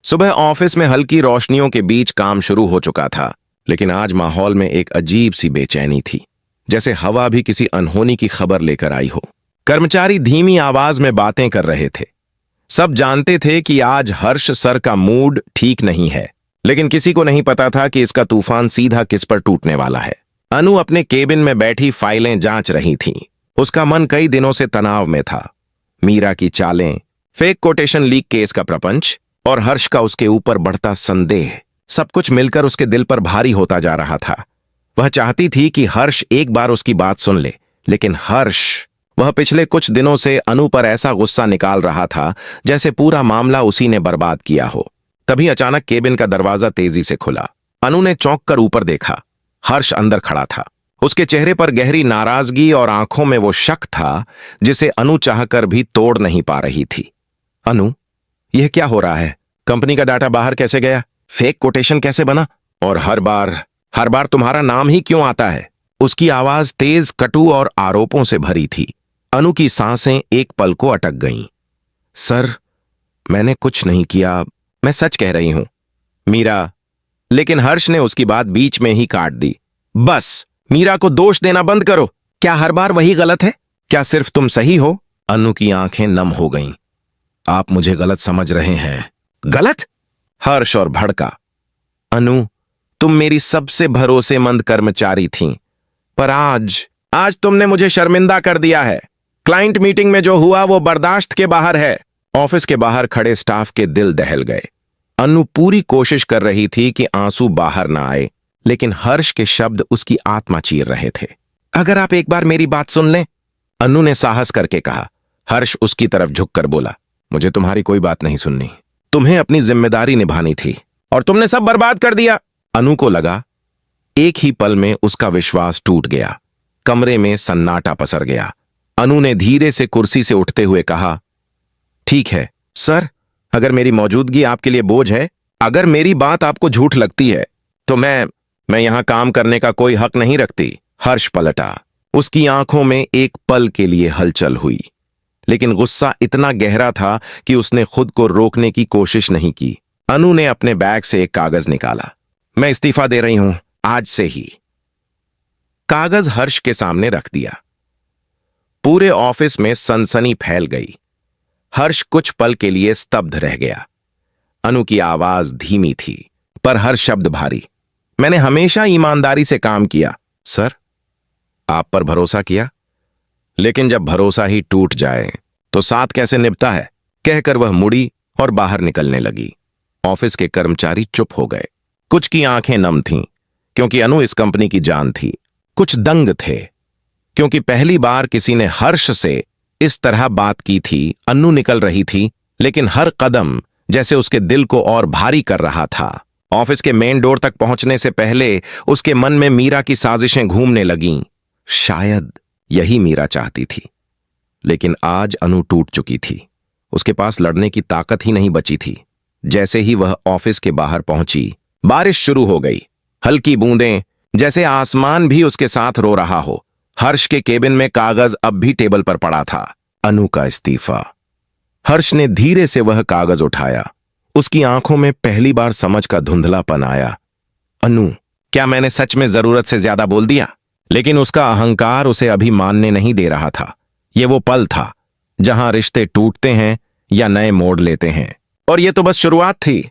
सुबह ऑफिस में हल्की रोशनियों के बीच काम शुरू हो चुका था, लेकिन आज माहौल में एक अजीब सी बेचैनी थी, जैसे हवा भी किसी अनहोनी की खबर लेकर आई हो। कर्मचारी धीमी आवाज में बातें कर रहे थे। सब जानते थे कि आज हर्ष सर का मूड ठीक नहीं है, लेकिन किसी को नहीं पता था कि इसका तूफान सीधा किस पर टूटने वाला है। अनु अपने केबिन में बैठी फाइलें जांच रही थी। उसका मन कई दिनों से तनाव में था। मीरा की चालें, फेक कोटेशन लीक केस का प्रपंच और हर्ष का उसके ऊपर बढ़ता संदेह, सब कुछ मिलकर उसके दिल पर भारी होता जा रहा था। वह चाहती थी कि हर्ष एक बार उसकी बात सुन ले, लेकिन वह पिछले कुछ दिनों से अनु पर ऐसा गुस्सा निकाल रहा था जैसे पूरा मामला उसी ने बर्बाद किया हो। तभी अचानक केबिन का दरवाजा तेजी से खुला। अनु ने चौंक कर ऊपर देखा। हर्ष अंदर खड़ा था। उसके चेहरे पर गहरी नाराजगी और आंखों में वो शक था जिसे अनु चाहकर भी तोड़ नहीं पा रही थी। अनु, यह क्या हो रहा है? कंपनी का डाटा बाहर कैसे गया? फेक कोटेशन कैसे बना? और हर बार तुम्हारा नाम ही क्यों आता है? उसकी आवाज तेज, कटु और आरोपों से भरी थी। अनु की सांसें एक पल को अटक गईं। सर, मैंने कुछ नहीं किया, मैं सच कह रही हूं। मीरा, लेकिन हर्ष ने उसकी बात बीच में ही काट दी। बस, मीरा को दोष देना बंद करो। क्या हर बार वही गलत है? क्या सिर्फ तुम सही हो? अनु की आंखें नम हो गईं। आप मुझे गलत समझ रहे हैं। गलत? हर्ष और भड़का। अनु, तुम मेरी सबसे भरोसेमंद कर्मचारी थीं, पर आज तुमने मुझे शर्मिंदा कर दिया है। क्लाइंट मीटिंग में जो हुआ वो बर्दाश्त के बाहर है। ऑफिस के बाहर खड़े स्टाफ के दिल दहल गए। अनु पूरी कोशिश कर रही थी कि आंसू बाहर ना आए, लेकिन हर्ष के शब्द उसकी आत्मा चीर रहे थे। अगर आप एक बार मेरी बात सुन लें, अनु ने साहस करके कहा। हर्ष उसकी तरफ झुककर बोला, मुझे तुम्हारी कोई बात नहीं सुननी। तुम्हें अपनी जिम्मेदारी निभानी थी और तुमने सब बर्बाद कर दिया। अनु को लगा एक ही पल में उसका विश्वास टूट गया। कमरे में सन्नाटा पसर गया। अनु ने धीरे से कुर्सी से उठते हुए कहा, ठीक है सर, अगर मेरी मौजूदगी आपके लिए बोझ है, अगर मेरी बात आपको झूठ लगती है, तो मैं यहां काम करने का कोई हक नहीं रखती। हर्ष पलटा। उसकी आंखों में एक पल के लिए हलचल हुई, लेकिन गुस्सा इतना गहरा था कि उसने खुद को रोकने की कोशिश नहीं की। अनु ने अपने बैग से एक कागज निकाला। मैं इस्तीफा दे रही हूं, आज से ही। कागज हर्ष के सामने रख दिया। पूरे ऑफिस में सनसनी फैल गई। हर्ष कुछ पल के लिए स्तब्ध रह गया। अनु की आवाज धीमी थी, पर हर शब्द भारी। मैंने हमेशा ईमानदारी से काम किया सर, आप पर भरोसा किया, लेकिन जब भरोसा ही टूट जाए तो साथ कैसे निभता है? कहकर वह मुड़ी और बाहर निकलने लगी। ऑफिस के कर्मचारी चुप हो गए। कुछ की आंखें नम थीं, क्योंकि अनु इस कंपनी की जान थी। कुछ दंग थे, क्योंकि पहली बार किसी ने हर्ष से इस तरह बात की थी। अनु निकल रही थी, लेकिन हर कदम जैसे उसके दिल को और भारी कर रहा था। ऑफिस के मेन डोर तक पहुंचने से पहले उसके मन में मीरा की साजिशें घूमने लगीं। शायद यही मीरा चाहती थी, लेकिन आज अनु टूट चुकी थी। उसके पास लड़ने की ताकत ही नहीं बची थी। जैसे ही वह ऑफिस के बाहर पहुंची, बारिश शुरू हो गई। हल्की बूंदें, जैसे आसमान भी उसके साथ रो रहा हो। हर्ष के केबिन में कागज अब भी टेबल पर पड़ा था। अनु का इस्तीफा। हर्ष ने धीरे से वह कागज उठाया। उसकी आंखों में पहली बार समझ का धुंधलापन आया। अनु, क्या मैंने सच में जरूरत से ज्यादा बोल दिया? लेकिन उसका अहंकार उसे अभी मानने नहीं दे रहा था। यह वो पल था जहां रिश्ते टूटते हैं या नए मोड़ लेते हैं, और यह तो बस शुरुआत थी।